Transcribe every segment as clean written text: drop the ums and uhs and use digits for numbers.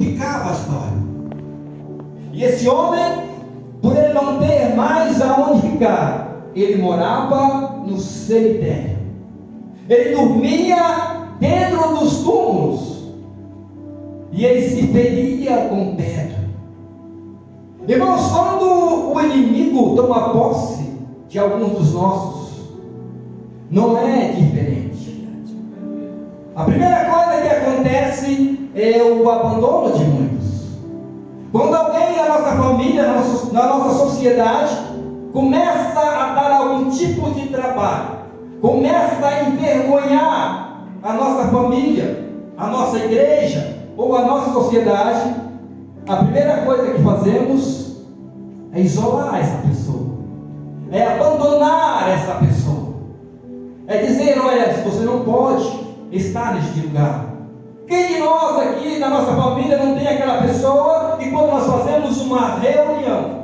ficava a história. E esse homem, por ele não ter mais aonde ficar, ele morava no cemitério. Ele dormia dentro dos túmulos. E ele se feria com pedra. Irmãos, quando o inimigo toma posse de alguns dos nossos, não é diferente. A primeira coisa que acontece é o abandono de muitos. Quando alguém na nossa família, na nossa sociedade, começa a dar algum tipo de trabalho, começa a envergonhar a nossa família, a nossa igreja ou a nossa sociedade, a primeira coisa que fazemos é isolar essa pessoa, é abandonar essa pessoa, é dizer: olha, você não pode estar neste lugar. Quem de nós aqui na nossa família não tem aquela pessoa que, quando nós fazemos uma reunião,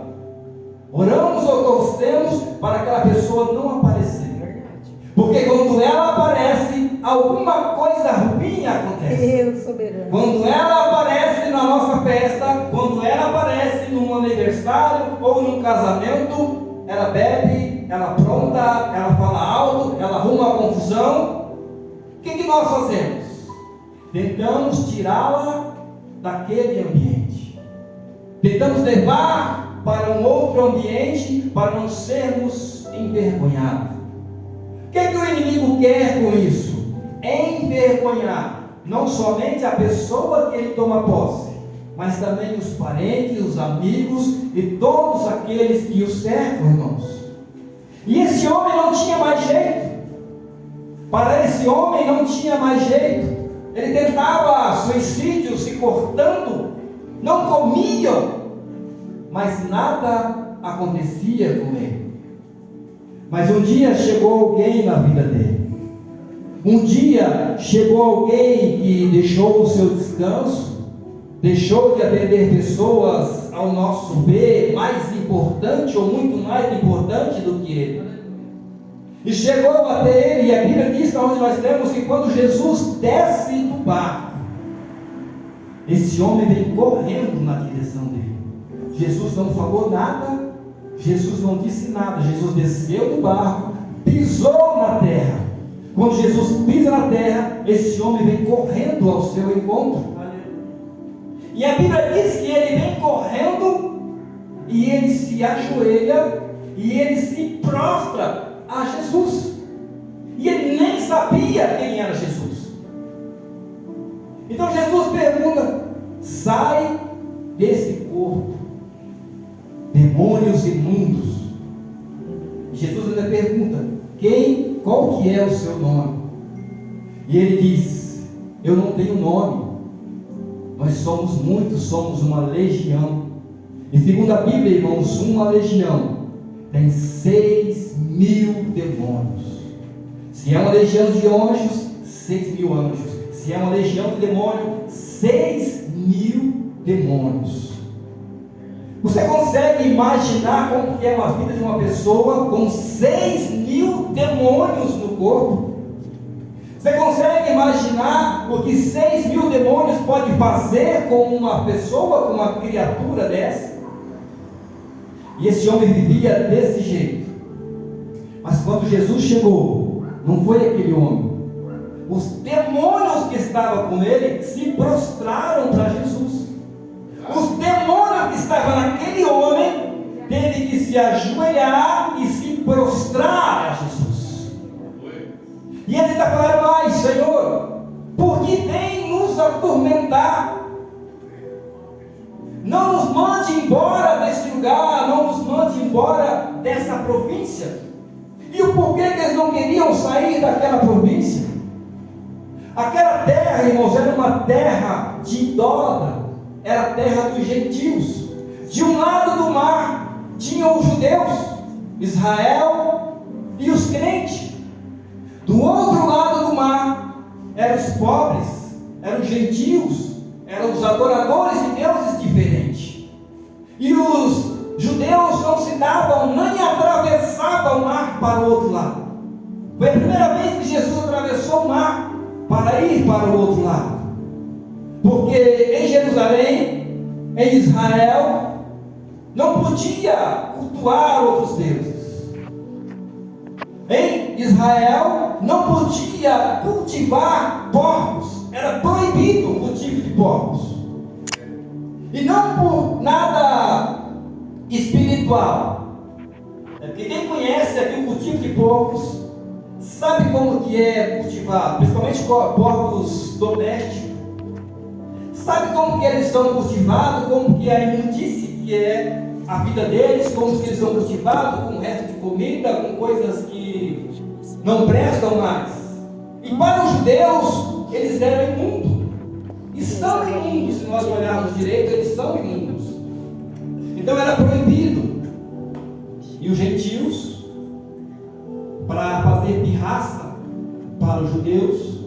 oramos ou torcemos para aquela pessoa não aparecer? Porque quando ela aparece, alguma coisa ruim acontece. Quando ela aparece na nossa festa, quando ela aparece num aniversário ou num casamento, ela bebe, ela apronta, ela fala alto, ela arruma a confusão. O que nós fazemos? Tentamos tirá-la daquele ambiente. Tentamos levar para um outro ambiente para não sermos envergonhados. O que o inimigo quer com isso? Envergonhar não somente a pessoa que ele toma posse, mas também os parentes, os amigos e todos aqueles que o cercam, irmãos. E esse homem não tinha mais jeito. Para esse homem não tinha mais jeito. Ele tentava suicídio, se cortando, não comia, mas nada acontecia com ele. Mas um dia chegou alguém na vida dele. Um dia chegou alguém que deixou o seu descanso, deixou de atender pessoas, ao nosso ver, mais importante ou muito mais importante do que ele. E chegou até ele, e a Bíblia diz, onde nós lemos, que quando Jesus desce do barco, esse homem vem correndo na direção dele. Jesus não falou nada, Jesus não disse nada. Jesus desceu do barco, pisou na terra. Quando Jesus pisa na terra, esse homem vem correndo ao seu encontro. E a Bíblia diz que ele vem correndo, e ele se ajoelha, e ele se prostra a Jesus. E ele nem sabia quem era Jesus. Então Jesus pergunta: sai desse corpo, demônios imundos. Jesus ainda pergunta: qual que é o seu nome? E ele diz: eu não tenho nome, nós somos muitos, somos uma legião. E segundo a Bíblia, irmãos, uma legião tem 6.000 demônios. Se é uma legião de anjos, 6.000 anjos. Se é uma legião de demônio, 6.000 demônios. Você consegue imaginar como que é uma vida de uma pessoa com 6.000 demônios no corpo? Você consegue imaginar o que 6.000 demônios pode fazer com uma pessoa, com uma criatura dessa? E esse homem vivia desse jeito. Mas quando Jesus chegou, não foi aquele homem. Os demônios que estavam com ele se prostraram para Jesus. Os demônios que estavam naquele homem teve que se ajoelhar e se prostrar a Jesus. E ele está falando: mas Senhor, por que vem nos atormentar? Não nos mande embora desse lugar, não nos mande embora dessa província. E o porquê que eles não queriam sair daquela província? Aquela terra, irmãos, era uma terra de idólatra, era a terra dos gentios. De um lado do mar tinham os judeus, Israel e os crentes. Do outro lado do mar eram os pobres, eram os gentios, eram os adoradores de deuses diferentes. E os judeus não se davam, nem atravessavam o mar para o outro lado. Foi a primeira vez que Jesus atravessou o mar para ir para o outro lado. Porque em Jerusalém em Israel não podia cultuar outros deuses. Em Israel não podia cultivar porcos. Era proibido o cultivo de porcos. E não por nada espiritual. Porque quem conhece aqui o cultivo de porcos sabe como que é cultivado, principalmente porcos domésticos. Sabe como que eles são cultivados, como que é a imundície que é a vida deles, como que eles são cultivados com o resto de comida, com coisas que não prestam mais. E para os judeus, eles eram imundos. E são imundos, se nós olharmos direito, eles são imundos. Então era proibido. E os gentios, para fazer pirraça para os judeus,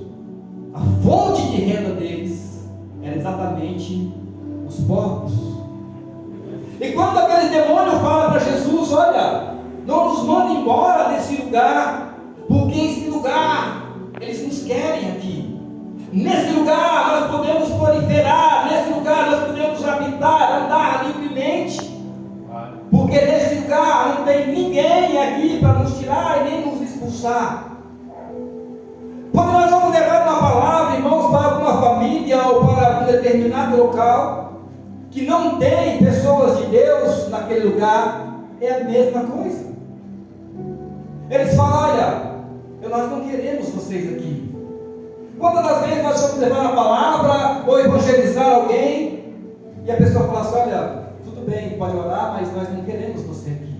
a fonte de renda deles era exatamente os porcos. E quando aquele demônio fala para Jesus: olha, não nos manda embora desse lugar, porque esse lugar eles nos querem aqui. Nesse lugar nós podemos proliferar, nesse lugar nós podemos habitar, andar livremente, porque nesse lugar não tem ninguém aqui para nos tirar e nem nos expulsar. Quando nós vamos levar uma palavra, irmãos, para alguma família ou para um determinado local que não tem pessoas de Deus naquele lugar, é a mesma coisa. Eles falam: olha, nós não queremos vocês aqui. Quantas das vezes nós vamos levar a palavra ou evangelizar alguém e a pessoa fala assim: olha, tudo bem, pode orar, mas nós não queremos você aqui.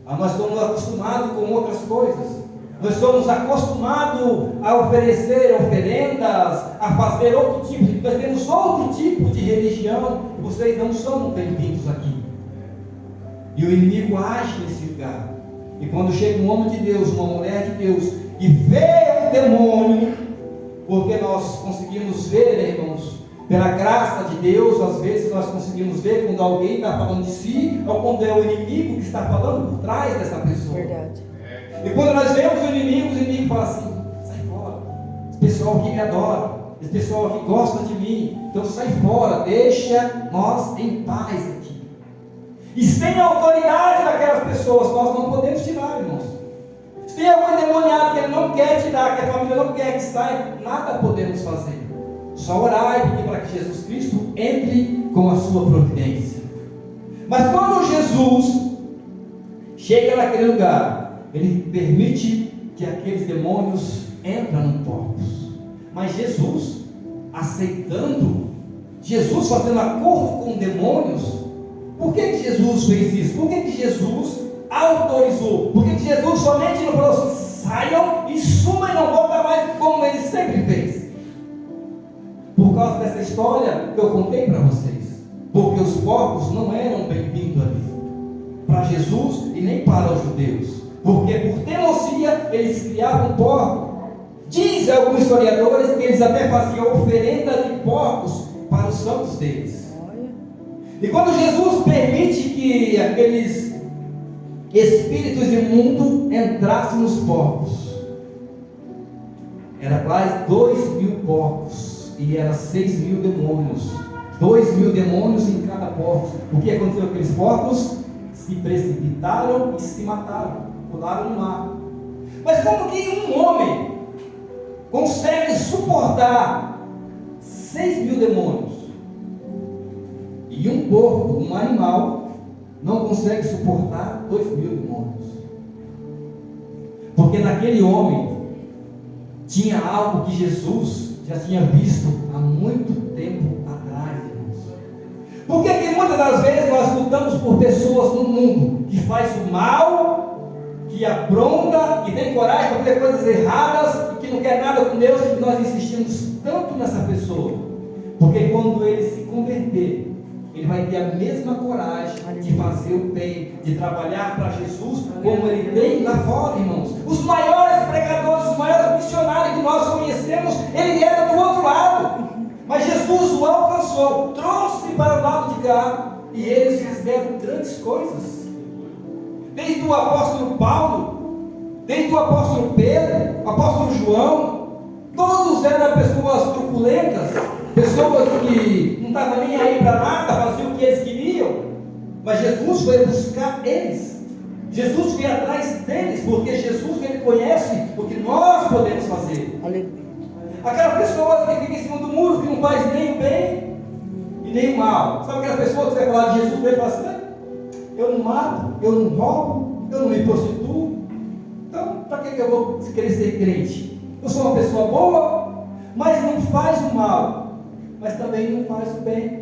Nós estamos acostumados com outras coisas. Nós somos acostumados a oferecer oferendas, a fazer outro tipo, nós temos outro tipo de religião, e vocês não são bem-vindos aqui. E o inimigo age nesse lugar. E quando chega um homem de Deus, uma mulher de Deus, e vê o demônio, porque nós conseguimos ver, irmãos, pela graça de Deus, às vezes nós conseguimos ver quando alguém está falando de si, ou quando é o inimigo que está falando por trás dessa pessoa. Verdade. E quando nós vemos o inimigo fala assim: sai fora, esse pessoal aqui me adora, esse pessoal aqui gosta de mim, então sai fora, deixa nós em paz aqui. E sem a autoridade daquelas pessoas, nós não podemos tirar, irmãos. Se tem algum endemoniado que ele não quer tirar, que a família não quer que saia, nada podemos fazer. Só orar e pedir para que Jesus Cristo entre com a sua providência. Mas quando Jesus chega naquele lugar, ele permite que aqueles demônios entrem no porcos. Mas Jesus, aceitando, Jesus fazendo acordo com demônios, por que Jesus fez isso? Por que Jesus autorizou? Por que Jesus somente não falou assim: saiam e sumam e não volta mais, como ele sempre fez? Por causa dessa história que eu contei para vocês. Porque os porcos não eram bem-vindos ali para Jesus e nem para os judeus. Porque por teimosia eles criavam porcos. Dizem alguns historiadores que eles até faziam oferenda de porcos para os santos deles. E quando Jesus permite que aqueles espíritos imundos entrassem nos porcos, era quase 2.000 porcos, e era 6.000 demônios, 2.000 demônios em cada porco. O que aconteceu com aqueles porcos? Se precipitaram e se mataram, pularam no mar. Mas como que um homem consegue suportar 6.000 demônios? E um porco, um animal, não consegue suportar 2.000 demônios. Porque naquele homem tinha algo que Jesus já tinha visto há muito tempo atrás, irmãos. Por que muitas das vezes nós lutamos por pessoas no mundo que faz o mal, que apronta, que tem coragem para fazer coisas erradas, que não quer nada com Deus, e nós insistimos tanto nessa pessoa? Porque quando ele se converter, ele vai ter a mesma coragem de fazer o bem, de trabalhar para Jesus, como ele tem lá fora, irmãos. Os maiores pregadores, os maiores missionários que nós conhecemos, ele era do outro lado, mas Jesus o alcançou, trouxe para o lado de cá, e eles fizeram grandes coisas. Desde o apóstolo Paulo, desde o apóstolo Pedro, o apóstolo João, todos eram pessoas truculentas, pessoas que estava nem aí para nada, fazia o que eles queriam, mas Jesus foi buscar eles, Jesus veio atrás deles, porque Jesus ele conhece o que nós podemos fazer. Aquelas pessoas que ficam em cima do muro, que não faz nem o bem e nem o mal. Sabe aquela pessoa que você vai falar de Jesus, ele fala assim: eu não mato, eu não roubo, eu não me prostituo, então para que eu vou querer ser crente? Eu sou uma pessoa boa, mas não faz o mal, mas também não faz o bem.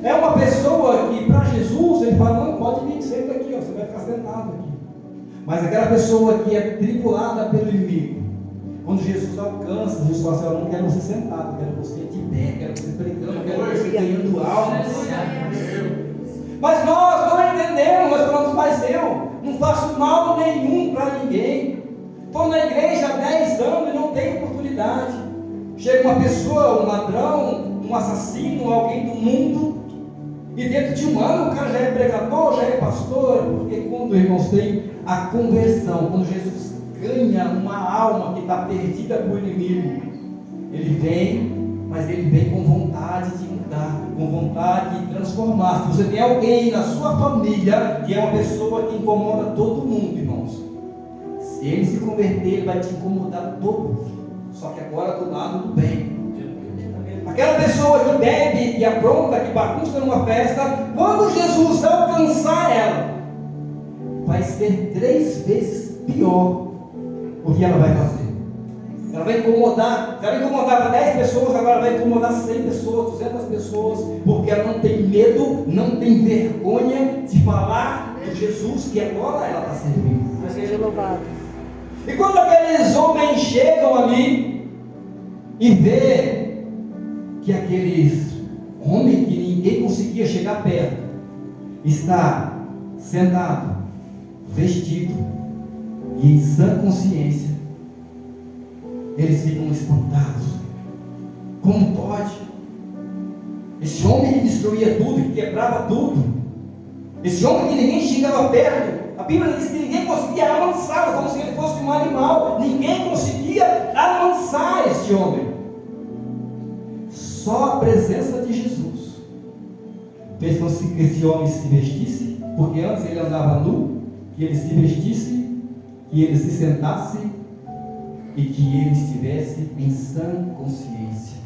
É uma pessoa que para Jesus ele fala: não, pode vir, senta aqui, ó, você vai ficar sentado aqui. Mas aquela pessoa que é tribulada pelo inimigo, quando Jesus alcança, Jesus fala assim: eu não quero você sentado, eu quero você de pé, quero você pregando, eu quero você ganhando almas. Mas nós não entendemos, nós falamos: mas eu não faço mal nenhum para ninguém. Estou na igreja há 10 anos e não tenho oportunidade. Chega uma pessoa, um ladrão, um assassino, alguém do mundo, e dentro de um ano o cara já é pregador, já é pastor, porque quando, irmãos, tem a conversão, quando Jesus ganha uma alma que está perdida por inimigo, ele vem, mas ele vem com vontade de mudar, com vontade de transformar. Se você tem alguém na sua família que é uma pessoa que incomoda todo mundo, irmãos, se ele se converter, ele vai te incomodar todo, só que agora do lado do bem. Aquela pessoa que bebe, que apronta, que bagunça numa festa, quando Jesus alcançar ela, vai ser 3 vezes pior o que ela vai fazer. Ela vai incomodar, se ela incomodava 10 pessoas, agora vai incomodar 100 pessoas, 200 pessoas, porque ela não tem medo, não tem vergonha de falar do Jesus que agora ela está servindo. Seja louvado. E quando aqueles homens chegam ali e vê que aqueles homens que ninguém conseguia chegar perto está sentado, vestido e em sã consciência, eles ficam espantados. Como pode? Esse homem que destruía tudo, que quebrava tudo, esse homem que ninguém chegava perto, a Bíblia diz que ninguém conseguia amansá-lo, como se ele fosse um animal. Ninguém conseguia amansar este homem. Só a presença de Jesus fez com que esse homem se vestisse, porque antes ele andava nu, que ele se vestisse, que ele se sentasse e que ele estivesse em sã consciência.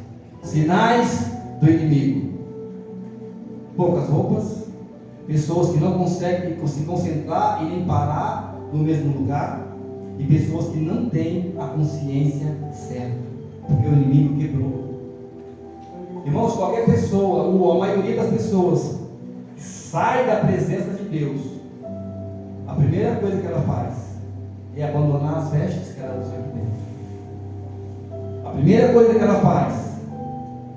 Sinais do inimigo: poucas roupas, pessoas que não conseguem se concentrar e nem parar no mesmo lugar, e pessoas que não têm a consciência certa, porque o inimigo quebrou. Irmãos, qualquer pessoa, ou a maioria das pessoas, sai da presença de Deus, a primeira coisa que ela faz é abandonar as vestes que ela usa aqui dentro. A primeira coisa que ela faz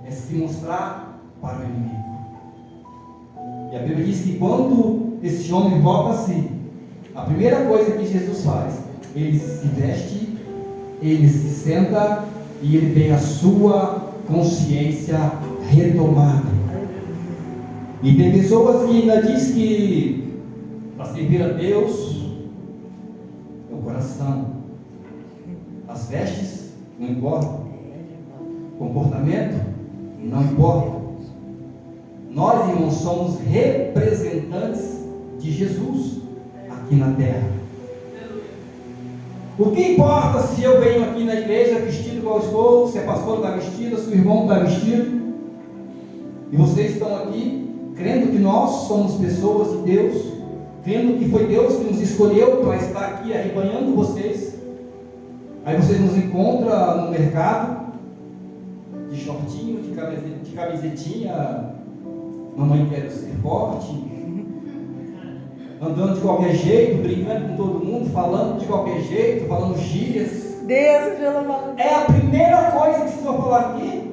é se mostrar para o inimigo. E a Bíblia diz que quando esse homem volta a si, a primeira coisa que Jesus faz, ele se veste, ele se senta e ele tem a sua consciência retomada. E tem pessoas que ainda diz que para servir a Deus é o coração, as vestes não importam, comportamento não importa. Nós, irmãos, somos representantes de Jesus aqui na terra. O que importa se eu venho aqui na igreja vestido igual estou, se a pastora está vestida, se o irmão está vestido, e vocês estão aqui crendo que nós somos pessoas de Deus, crendo que foi Deus que nos escolheu para estar aqui arrebanhando vocês. Aí vocês nos encontram no mercado, de shortinho, de camisetinha, mamãe quer ser forte, andando de qualquer jeito, brincando com todo mundo, falando de qualquer jeito, falando gírias. Deus, pelo amor. É a primeira coisa que vocês vão falar aqui.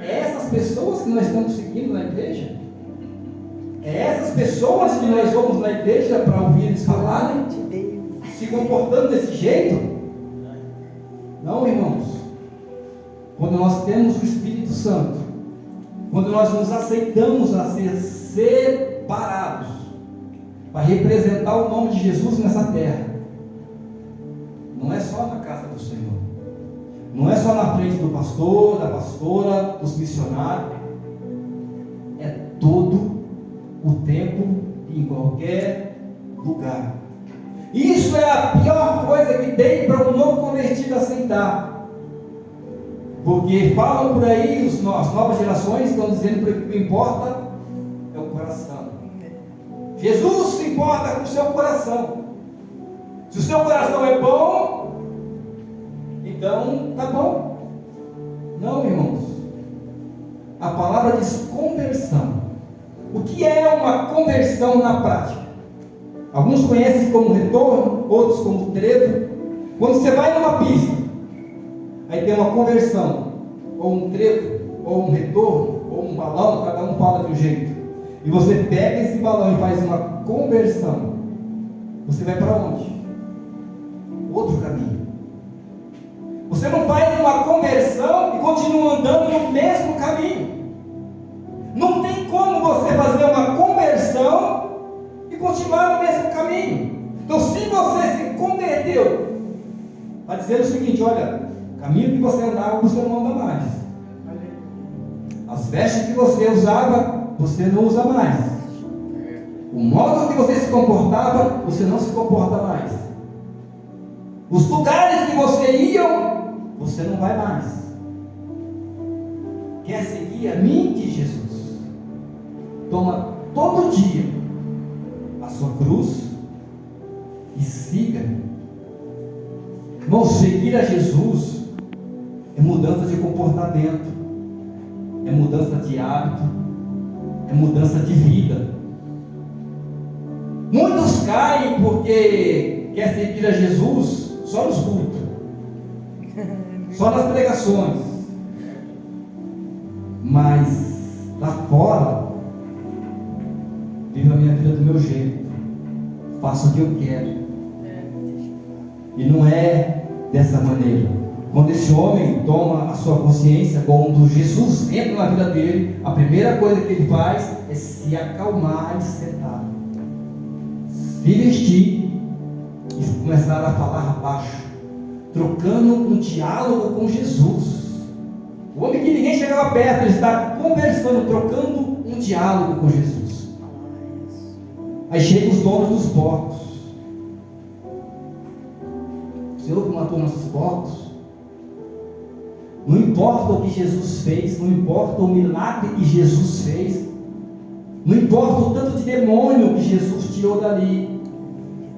É essas pessoas que nós estamos seguindo na igreja? É essas pessoas que nós vamos na igreja para ouvir eles falarem? Se comportando desse jeito? Não, irmãos. Quando nós temos o Espírito Santo, quando nós nos aceitamos a ser separados para representar o nome de Jesus nessa terra, não é só na casa do Senhor, Não é só na frente do pastor, da pastora, dos missionários. É todo o tempo, em qualquer lugar. Isso é a pior coisa que tem para um novo convertido aceitar. Porque falam por aí, as novas gerações estão dizendo que o que importa é o coração. Jesus se importa com o seu coração. Se o seu coração é bom, então tá bom. Não, irmãos. A palavra diz conversão. O que é uma conversão na prática? Alguns conhecem como retorno, outros como trevo. Quando você vai numa pista, aí tem uma conversão, ou um trevo, ou um retorno, ou um balão, cada um fala de um jeito. E você pega esse balão e faz uma conversão. Você vai para onde? Outro caminho. Você não faz uma conversão e continua andando no mesmo caminho. Não tem como você fazer uma conversão e continuar no mesmo caminho. Então, se você se converteu, está dizendo o seguinte: olha, o caminho que você andava, você não anda mais. As vestes que você usava, você não usa mais. O modo que você se comportava, você não se comporta mais. Os lugares que você ia, você não vai mais. Quer seguir a mim, diz Jesus? Toma todo dia a sua cruz e siga. Irmão, seguir a Jesus é mudança de comportamento, é mudança de hábito, é mudança de vida. Muitos caem porque quer seguir a Jesus só nos cultos, só nas pregações, mas lá fora vivo a minha vida do meu jeito, faço o que eu quero. E não é dessa maneira. Quando esse homem toma a sua consciência, quando Jesus entra na vida dele, a primeira coisa que ele faz é se acalmar e sentar, se vestir e começar a falar baixo, trocando um diálogo com Jesus. O homem que ninguém chegava perto, ele está conversando, trocando um diálogo com Jesus. Aí chegam os donos dos porcos. O Senhor que matou nossos porcos. Não importa o que Jesus fez, não importa o milagre que Jesus fez, não importa o tanto de demônio que Jesus tirou dali.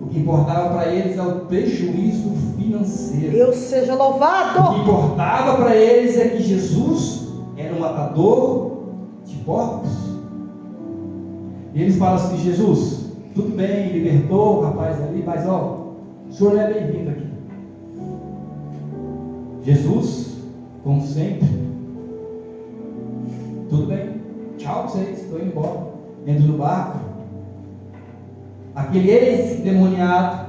O que importava para eles é o prejuízo financeiro. Deus seja louvado! O que importava para eles é que Jesus era um matador de porcos. E eles falam assim: Jesus, tudo bem, libertou o rapaz ali, mas ó, o senhor não é bem-vindo aqui. Jesus, como sempre, tudo bem, tchau para vocês, estou indo embora. Entro no barco. Aquele ex-demoniado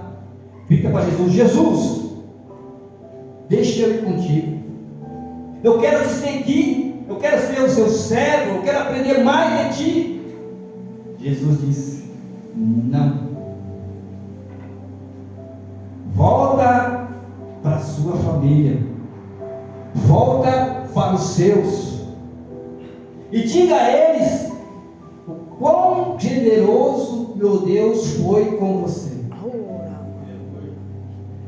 grita para Jesus: Jesus, deixa eu ir contigo, eu quero te seguir, eu quero ser o seu servo, eu quero aprender mais de ti. Jesus disse: não, volta para a sua família, volta para os seus e diga a eles o quão generoso meu Deus foi com você.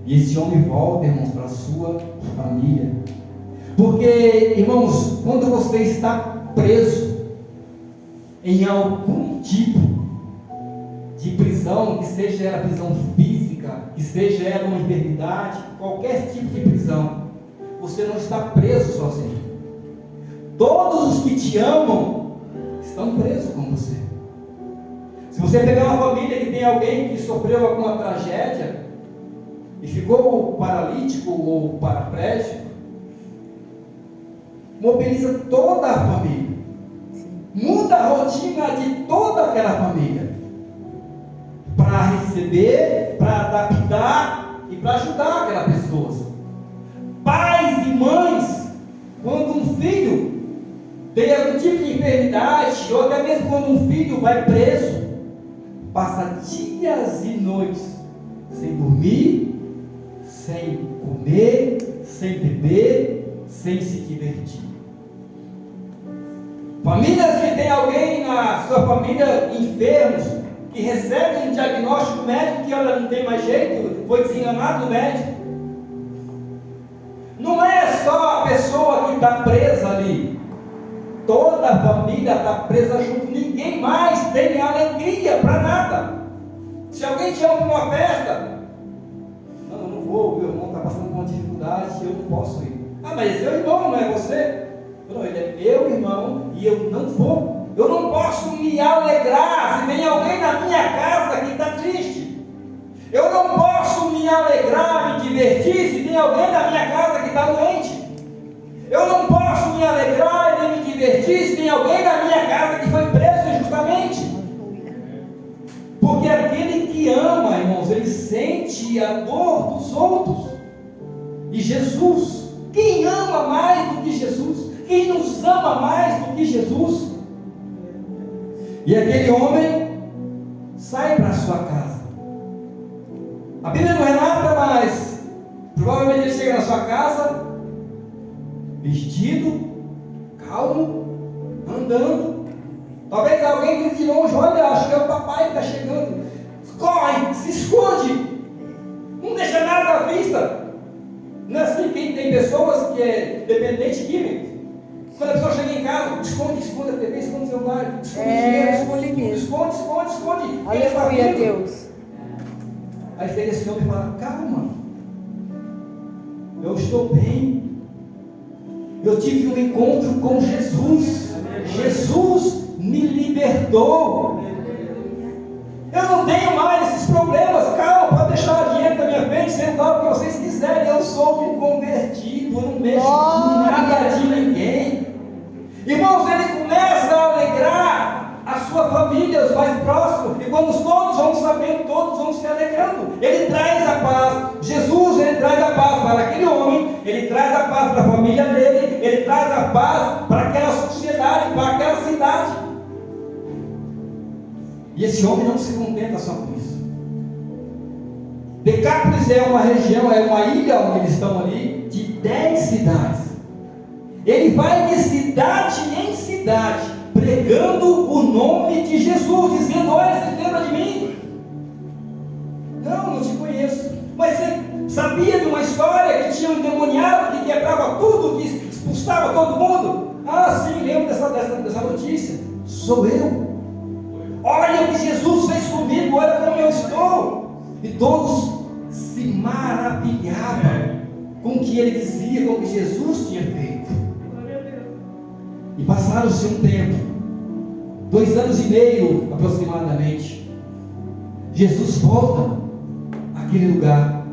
E esse homem volta, irmãos, para a sua família. Porque, irmãos, quando você está preso em algum tipo de prisão, que seja ela prisão física, que seja ela uma enfermidade, qualquer tipo de prisão, você não está preso sozinho. Todos os que te amam estão presos com você. Se você pegar uma família que tem alguém que sofreu alguma tragédia e ficou paralítico ou paraplégico, mobiliza toda a família, muda a rotina de toda aquela família, para receber, para adaptar e para ajudar aquela pessoa. Pais e mães, quando um filho tem algum tipo de enfermidade, ou até mesmo quando um filho vai preso, passa dias e noites sem dormir, sem comer, sem beber, sem se divertir. Famílias que tem alguém na sua família enfermos, que recebe um diagnóstico médico que olha, não tem mais jeito, foi desenganado do médico. Não é só a pessoa que está presa ali, toda a família está presa junto, ninguém mais tem alegria para nada. Se alguém te chama para uma festa, não, eu não vou, meu irmão está passando por uma dificuldade, eu não posso ir. Ah, mas é seu irmão, não é você? Não, ele é meu irmão e eu não vou. Eu não posso me alegrar se tem alguém na minha casa que está triste. Eu não posso me alegrar, me divertir se tem alguém na minha casa que está doente. Eu não posso me alegrar e nem me divertir se tem alguém na minha casa que foi preso injustamente. Porque aquele que ama, irmãos, ele sente a dor dos outros. E Jesus, quem ama mais do que Jesus? Quem nos ama mais do que Jesus? E aquele homem sai para a sua casa. A Bíblia não relata, mas provavelmente ele chega na sua casa, vestido, calmo, andando. Talvez alguém grite de longe: olha, acho que é o papai que está chegando. Corre, se esconde, não deixa nada à vista. Não é assim que tem pessoas que é dependente químico. Quando a pessoa chega em casa, esconde a TV, esconde o celular, esconde dinheiro, esconde. Aleluia, Deus. Aí chega esse homem e fala: calma, eu estou bem, eu tive um encontro com Jesus, Jesus me libertou, eu não tenho mais esses problemas. Calma, pode deixar o dinheiro da minha frente, sentar o que vocês quiserem, eu sou um convertido, eu não mexo com nada de ninguém. Irmãos, ele começa a alegrar a sua família, os mais próximos, e quando todos vão sabendo, todos vão se alegrando. Ele traz a paz. Jesus, ele traz a paz para aquele homem, ele traz a paz para a família dele, ele traz a paz para aquela sociedade, para aquela cidade. E esse homem não se contenta só com isso. Decápolis é uma região, é uma ilha onde eles estão ali, de 10 cidades. Ele vai de cidade em cidade, pregando o nome de Jesus, dizendo: olha, você lembra de mim? Não te conheço. Mas você sabia de uma história que tinha um endemoniado que quebrava tudo, que expulsava todo mundo? Ah, sim, lembro dessa notícia. Sou eu. Olha o que Jesus fez comigo, olha como eu estou. E todos se maravilhavam com o que ele dizia, com o que Jesus tinha feito. E passaram-se um tempo, 2 anos e meio aproximadamente. Jesus volta àquele lugar.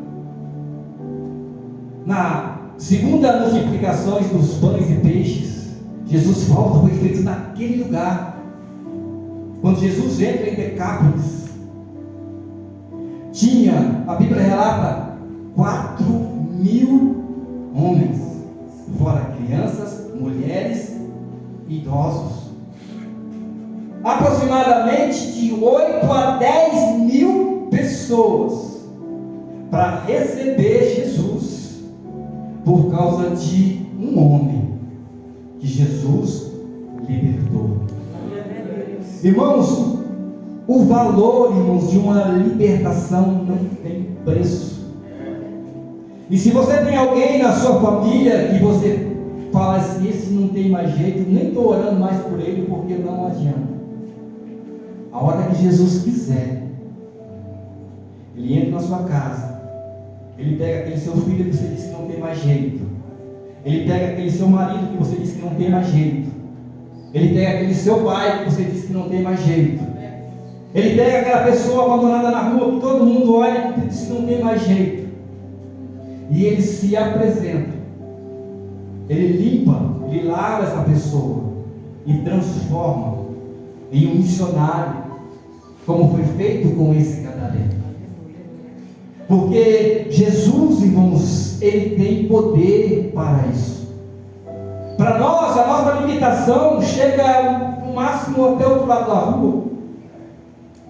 Na segunda multiplicação dos pães e peixes, Jesus volta, foi feito naquele lugar. Quando Jesus entra em Decápolis, tinha, a Bíblia relata, 4.000 homens, fora crianças, mulheres e idosos. Aproximadamente de 8 a 10 mil pessoas para receber Jesus, por causa de um homem que Jesus libertou. Irmãos, o valor, irmãos, de uma libertação não tem preço. E se você tem alguém na sua família que você fala assim: esse não tem mais jeito, nem estou orando mais por ele, porque não adianta. A hora que Jesus quiser, ele entra na sua casa, ele pega aquele seu filho que você disse que não tem mais jeito, ele pega aquele seu marido que você disse que não tem mais jeito, ele pega aquele seu pai que você disse que não tem mais jeito, ele pega aquela pessoa abandonada na rua que todo mundo olha e diz que não tem mais jeito, e ele se apresenta, ele limpa, ele lava essa pessoa e transforma em um missionário, como foi feito com esse gadareno. Porque Jesus, irmãos, ele tem poder para isso. Para nós, a nossa limitação chega no máximo até o outro lado da rua.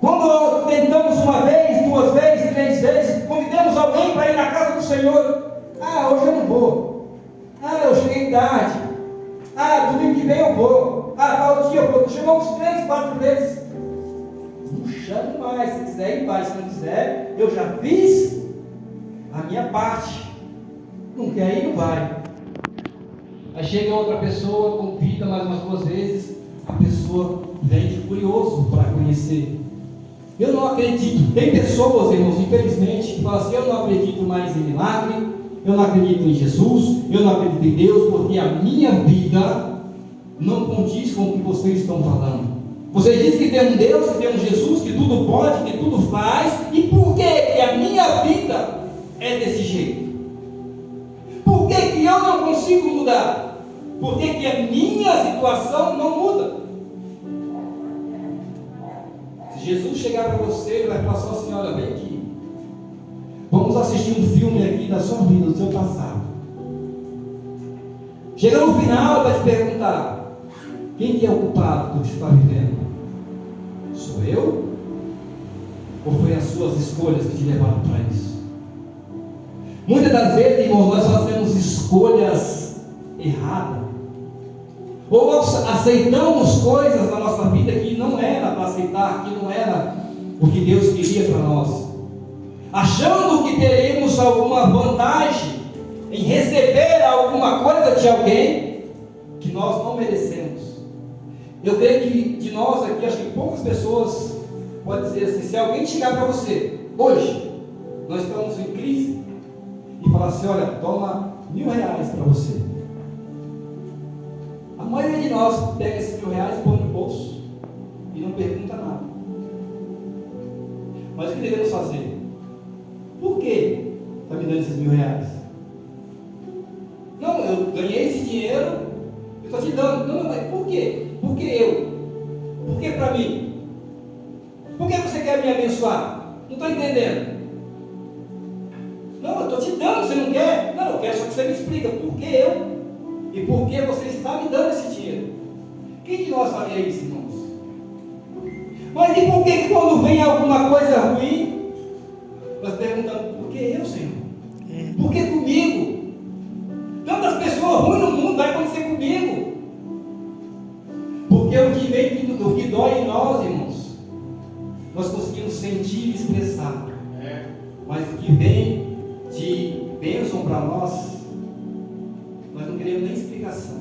Quando tentamos uma vez, 2 vezes, 3 vezes, convidamos alguém para ir na casa do Senhor: ah, hoje eu não vou. Eu cheguei tarde. Domingo que vem eu vou. Tal dia eu vou. Chamamos 3, 4 vezes. Não chame mais. Se quiser ir, vai. Se não quiser, eu já fiz a minha parte. Não quer ir, não vai. Aí chega outra pessoa, convida mais umas 2 vezes. A pessoa vem de curioso para conhecer. Eu não acredito. Tem pessoas, irmãos, infelizmente, que falam assim: eu não acredito mais em milagre, eu não acredito em Jesus, eu não acredito em Deus, porque a minha vida não condiz com o que vocês estão falando. Vocês dizem que tem um Deus, que tem um Jesus, que tudo pode, que tudo faz, e por que a minha vida é desse jeito? Por que eu não consigo mudar? Por que a minha situação não muda? Se Jesus chegar para você, ele vai falar só assim: olha, vem aqui, vamos assistir um filme aqui da sua vida, do seu passado. Chega no final, ele vai te perguntar: quem que é o culpado do que você está vivendo? Sou eu? Ou foi as suas escolhas que te levaram para isso? Muitas das vezes, irmãos, nós fazemos escolhas erradas, ou aceitamos coisas na nossa vida que não era para aceitar, que não era o que Deus queria para nós, achando que teremos alguma vantagem em receber alguma coisa de alguém que nós não merecemos. Eu creio que de nós aqui, acho que poucas pessoas podem dizer assim: se alguém chegar para você hoje, nós estamos em crise, e falar assim: olha, toma R$1.000 para você. A maioria de nós pega esses R$1.000, põe no bolso e não pergunta nada. Mas o que devemos fazer? Por que está me dando esses R$1.000? Não, eu ganhei esse dinheiro, eu estou te dando. Não, mas por quê? Por que eu? Por que para mim? Por que você quer me abençoar? Não estou entendendo. Não, eu estou te dando, você não quer? Não, eu quero só que você me explica por que eu e por que você está me dando esse dinheiro. Quem de nós faria isso, irmãos? Mas e por que quando vem alguma coisa ruim, nós perguntamos: por que eu, Senhor? Por que comigo? Tantas pessoas ruins no mundo, vai acontecer comigo. Porque o que vem, o que dói em nós, irmãos, nós conseguimos sentir e expressar. Mas o que vem de bênção para nós não queremos nem explicação.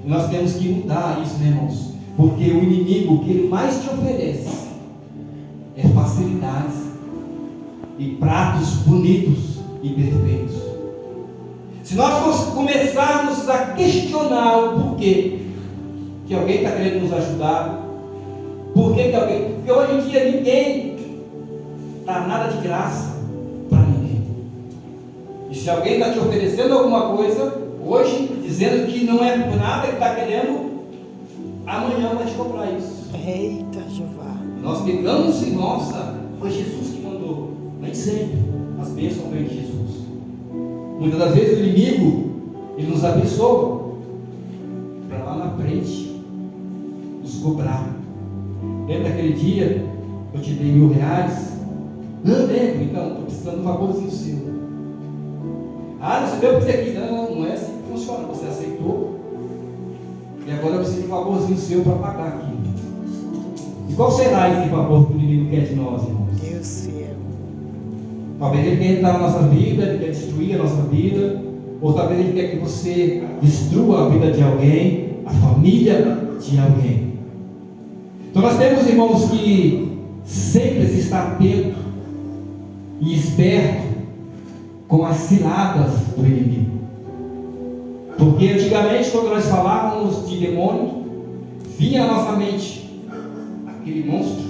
E nós temos que mudar isso, né, irmãos? Porque o inimigo, o que ele mais te oferece é facilidades e pratos bonitos e perfeitos. Se nós começarmos a questionar o porquê que alguém está querendo nos ajudar, porque hoje em dia ninguém dá nada de graça para ninguém. E se alguém está te oferecendo alguma coisa hoje, dizendo que não é por nada que está querendo, amanhã vai te cobrar isso. Eita, Jeová. Nós pegamos e nossa, foi Jesus que mandou. Nem sempre as bênçãos vêm de Jesus. Muitas das vezes o inimigo, ele nos abençoa para lá na frente nos cobrar. Lembra daquele dia eu te dei R$1.000? Não lembro, então estou precisando de um favorzinho seu. Você deu para você aqui? Não é assim que funciona. Você aceitou e agora eu preciso de um favorzinho seu para pagar aqui. E qual será esse favor que o inimigo quer de nós, irmãos? Deus fiel. Talvez ele quer entrar na nossa vida, ele quer destruir a nossa vida, ou talvez ele quer que você destrua a vida de alguém, a família de alguém. Então nós temos, irmãos, que sempre se estar atento e esperto com as ciladas do inimigo. Porque antigamente, quando nós falávamos de demônio, vinha à nossa mente aquele monstro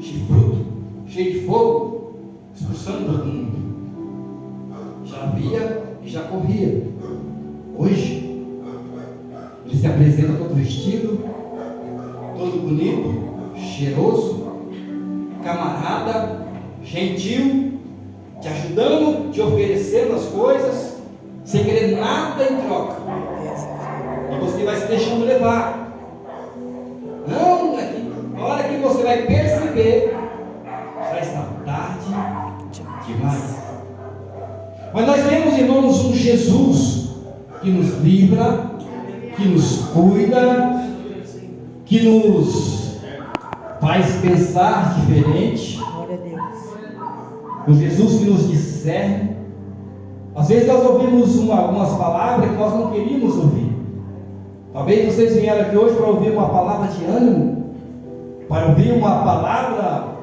chifrudo, cheio de fogo, expulsando todo mundo. Já via e já corria. Hoje ele se apresenta todo vestido, todo bonito, cheiroso, camarada, gentil, te ajudando, te oferecendo as coisas, sem querer nada em troca. E você vai se deixando levar. Não, na hora que você vai perceber, já está tarde demais. Mas nós temos, irmãos, um Jesus que nos livra, que nos cuida, que nos faz pensar diferente. Glória a Deus. Um Jesus que nos discerne. Às vezes nós ouvimos algumas palavras que nós não queríamos ouvir. Talvez vocês vieram aqui hoje para ouvir uma palavra de ânimo, para ouvir uma palavra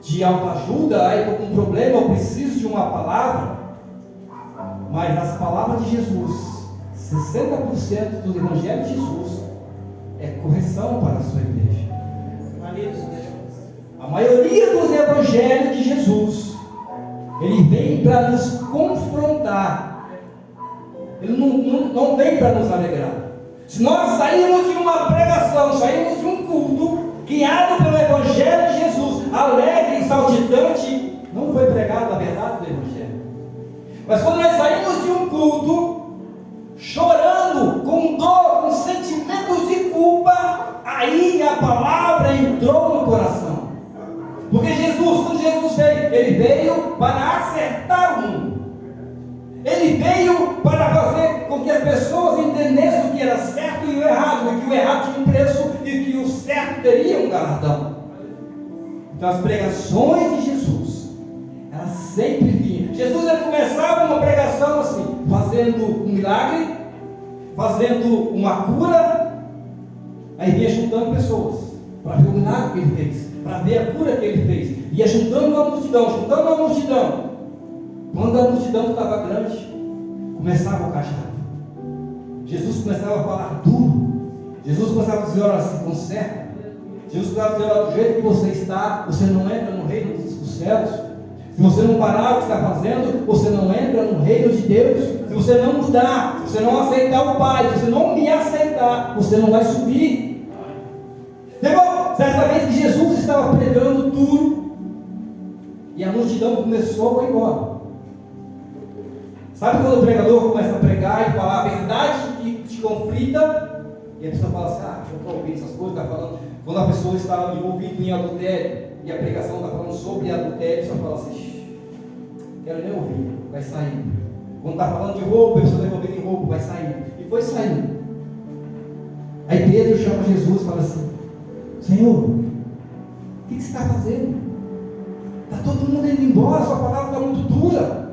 de autoajuda. Aí estou com um problema, eu preciso de uma palavra. Mas as palavras de Jesus, 60% do Evangelho de Jesus é correção para a sua igreja. A maioria dos Evangelhos de Jesus, ele vem para nos confrontar. Ele não vem para nos alegrar. Se nós saímos de uma pregação, saímos de um culto guiado pelo Evangelho de Jesus, alegre e saltitante, não foi pregado a verdade do Evangelho. Mas quando nós saímos de um culto chorando, com dor, com sentimentos de culpa, aí a palavra entrou no coração. Porque Jesus, quando Jesus veio, ele veio para acertar o mundo. Ele veio para fazer com que as pessoas entendessem o que era certo e o errado, e que o errado tinha um preço e que o certo teria um galardão. Então as pregações de Jesus, elas sempre vinham. Jesus ele começava uma pregação assim, fazendo um milagre, fazendo uma cura, aí vinha juntando pessoas para ver o milagre que ele fez, para ver a cura que ele fez, ia juntando a multidão. Quando a multidão estava grande, começava o cajado. Jesus começava a falar duro. Jesus começava a dizer: olha, se conserta. Jesus começava a dizer: olha, do jeito que você está, você não entra no reino dos céus. Se você não parar o que está fazendo, você não entra no reino de Deus. Se você não mudar, se você não aceitar o Pai, se você não me aceitar, você não vai subir. Certa vez que Jesus estava pregando duro, e a multidão começou a ir embora. Sabe quando o pregador começa a pregar e falar a verdade que te conflita, e a pessoa fala assim: ah, eu estou ouvindo essas coisas, está falando. Quando a pessoa está envolvida em adultério, e a pregação está falando sobre adultério, a pessoa fala assim: quero nem ouvir, vai sair. Quando está falando de roubo, a pessoa está envolvida em roubo, vai sair. E foi saindo. Aí Pedro chama Jesus e fala assim: Senhor, o que você está fazendo? Está todo mundo indo embora, sua palavra está muito dura.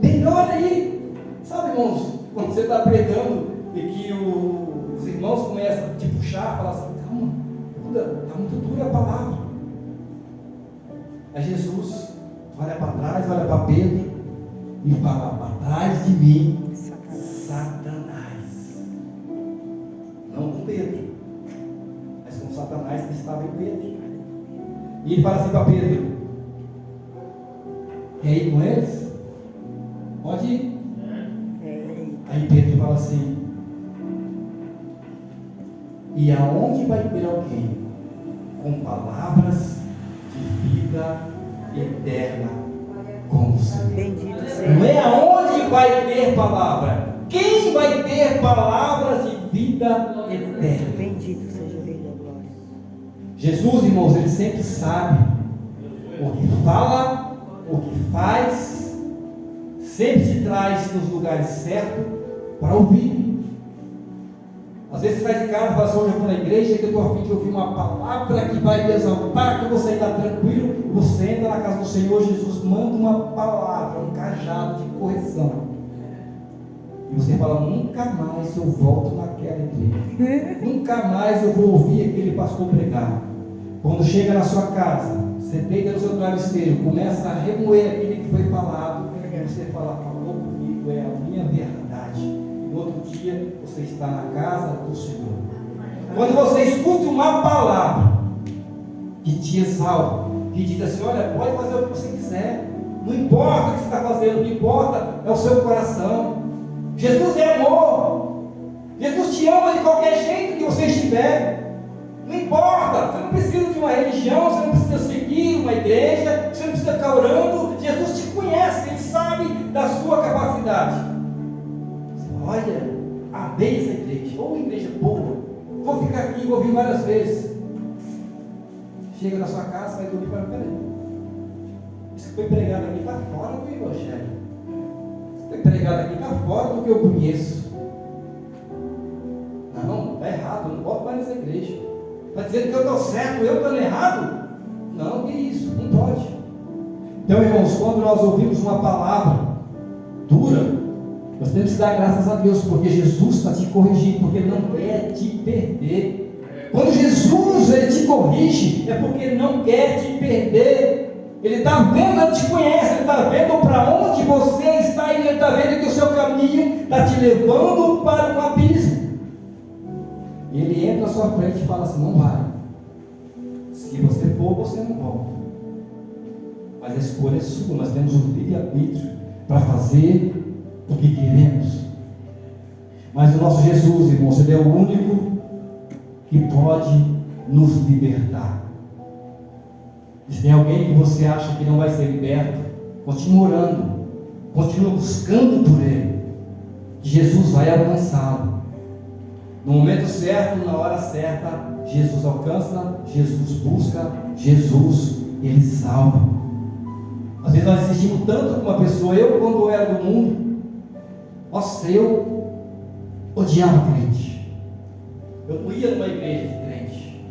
Melhor aí. Sabe, irmãos, quando você está pregando e que os irmãos começam a te puxar, falar assim: calma, está muito dura a palavra. Aí Jesus olha para trás, olha para Pedro e fala: para trás de mim, Satanás. Não com Pedro, mas com Satanás que estava em Pedro. E ele fala assim para Pedro: quer ir com eles? Pode ir. Aí Pedro fala assim: e aonde vai ter alguém com palavras de vida eterna como o Senhor? Bendito seja. Não é aonde vai ter palavra, quem vai ter palavras de vida eterna? Bendito seja o Rei da Glória. Jesus, irmãos, ele sempre sabe o que fala, o que faz, sempre te traz nos lugares certos para ouvir. Às vezes você sai de casa e fala assim: hoje eu vou na igreja que eu estou a fim de ouvir uma palavra que vai me exaltar, que você está tranquilo. Você entra na casa do Senhor, Jesus manda uma palavra, um cajado de correção. E você fala: nunca mais eu volto naquela igreja. Nunca mais eu vou ouvir aquele pastor pregar. Quando chega na sua casa, você deita no seu travesseiro, começa a remoer aquilo que foi falado, e você fala: falou comigo, é a minha verdade. E no outro dia você está na casa do Senhor. Quando você escuta uma palavra que te exalta, que diz assim: olha, pode fazer o que você quiser, não importa o que você está fazendo, o que importa é o seu coração. Jesus é amor. Jesus te ama de qualquer jeito que você estiver. Não importa, você não precisa de uma religião, você não precisa seguir uma igreja, você não precisa ficar orando. Jesus te conhece, Ele sabe da sua capacidade. Você fala: olha, amei essa igreja, ou igreja boa, vou ficar aqui, vou vir várias vezes. Chega na sua casa, vai dormir e fala: peraí, isso que foi pregado aqui está fora do Evangelho. Isso que foi pregado aqui está fora do que eu conheço. mais nessa igreja. Está dizendo que eu estou certo, eu estou errado? Não, que isso, não pode. Então, irmãos, quando nós ouvimos uma palavra dura, nós temos que dar graças a Deus, porque Jesus está te corrigindo, porque Ele não quer te perder. Quando Jesus Ele te corrige, é porque Ele não quer te perder. Ele está vendo, Ele te conhece, Ele está vendo para onde você está indo, Ele está vendo que o seu caminho está te levando para um abismo. E Ele entra à sua frente e fala assim: não vai. Se você for, você não volta. Mas a escolha é sua, nós temos o livre-arbítrio para fazer o que queremos. Mas o nosso Jesus, irmãos, Ele é o único que pode nos libertar. Se tem alguém que você acha que não vai ser liberto, continue orando, continue buscando por Ele, que Jesus vai alcançá-lo. No momento certo, na hora certa, Jesus alcança, Jesus busca, Jesus Ele salva. Às vezes nós insistimos tanto com uma pessoa. Eu, quando eu era do mundo, nossa, eu odiava crente. Eu não ia numa igreja de crente.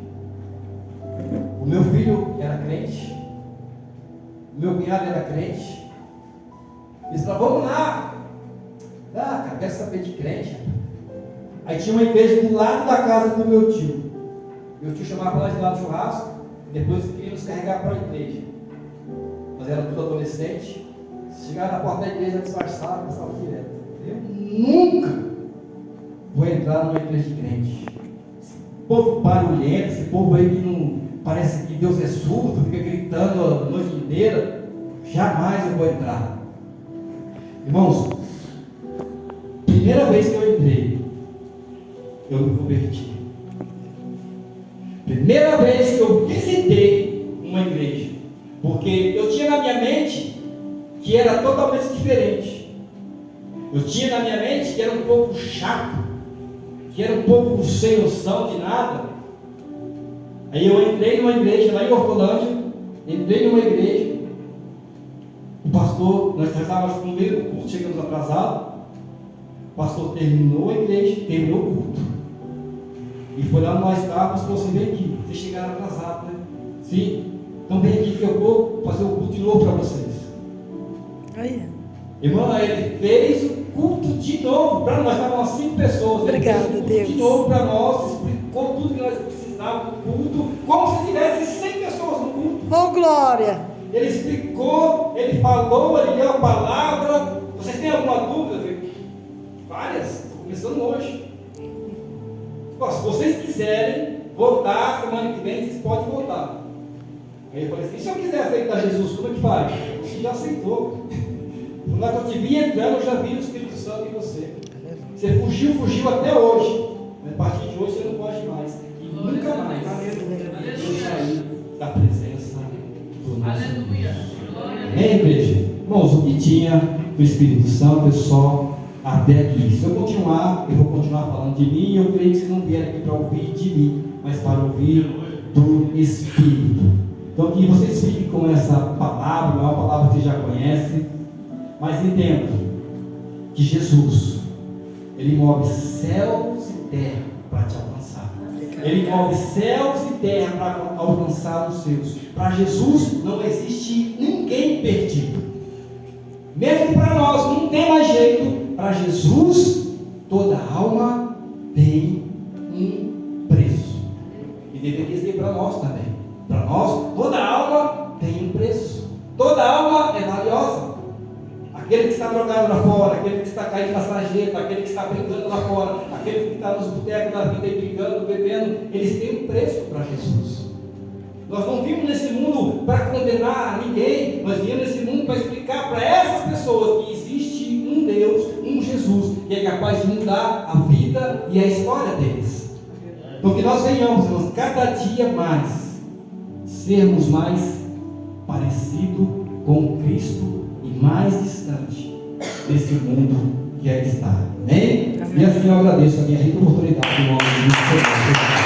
O meu filho era crente, o meu cunhado era crente. Eles falavam: vamos lá. Ah, cara, quero saber de crente. Aí tinha uma igreja do lado da casa do meu tio. Meu tio chamava lá de lá no churrasco, e depois queria nos carregar para a igreja. Nós éramos tudo adolescente. Chegava na porta da igreja disfarçado, passava direto. Eu nunca vou entrar numa igreja de crente. Esse povo barulhento, esse povo aí que não parece que Deus é surdo, fica gritando a noite inteira. Jamais eu vou entrar. Irmãos, primeira vez que eu entrei, eu me converti. Primeira vez que eu visitei uma igreja, porque eu tinha na minha mente que era totalmente diferente. Eu tinha na minha mente que era um povo chato, que era um povo sem noção de nada. Aí eu entrei numa igreja lá em Hortolândia, entrei numa igreja, o pastor, nós estávamos no meio do culto, chegamos atrasados, o pastor terminou a igreja, terminou o culto, e foi lá nós estávamos, falou assim: vem aqui, vocês chegaram atrasados, né? Sim. Então vem aqui que eu vou fazer o culto de novo para vocês. Irmã, ele fez o culto de novo para nós, estavam 5 pessoas. Obrigada, ele fez o culto Deus. de novo para nós, explicou tudo que nós precisávamos do culto, como se tivesse 100 pessoas no culto. Oh, glória! Ele explicou, ele falou, ele deu a palavra. Vocês têm alguma dúvida? Várias, estou começando hoje. Bom, se vocês quiserem voltar semana que vem, vocês podem voltar. Aí eu falei assim: se eu quiser aceitar Jesus, como é que faz? Você já aceitou. Quando eu te vi entrando, eu já vi o Espírito Santo em você. Você fugiu até hoje. Mas a partir de hoje você não pode mais. E nunca mais eu sair da presença do nosso Deus. Amém, igreja? Irmãos, o que tinha do Espírito Santo é só até aqui. Se eu continuar, eu vou continuar falando de mim. E eu creio que vocês não vieram aqui para ouvir de mim, mas para ouvir do Espírito. Então que vocês fiquem com essa palavra, é uma palavra que vocês já conhecem, mas entendam que Jesus, Ele move céus e terra para te alcançar. Ele move céus e terra para alcançar os seus. Para Jesus não existe ninguém perdido. Mesmo para nós não tem mais jeito, para Jesus toda alma tem um preço. E deveria ser para nós também. Para nós, toda alma tem um preço. Toda alma é valiosa. Aquele que está drogado lá fora, aquele que está caído na sarjeta, aquele que está brincando lá fora, aquele que está nos botecos da vida e brigando, bebendo, eles têm um preço para Jesus. Nós não vimos nesse mundo para condenar ninguém, nós viemos nesse mundo para explicar para essas pessoas que existe um Deus, um Jesus, que é capaz de mudar a vida e a história deles. Então que nós venhamos, irmãos, cada dia mais sermos mais parecidos com Cristo e mais distante desse mundo que aí está. Amém? E assim eu agradeço a minha rica oportunidade em nome de Jesus.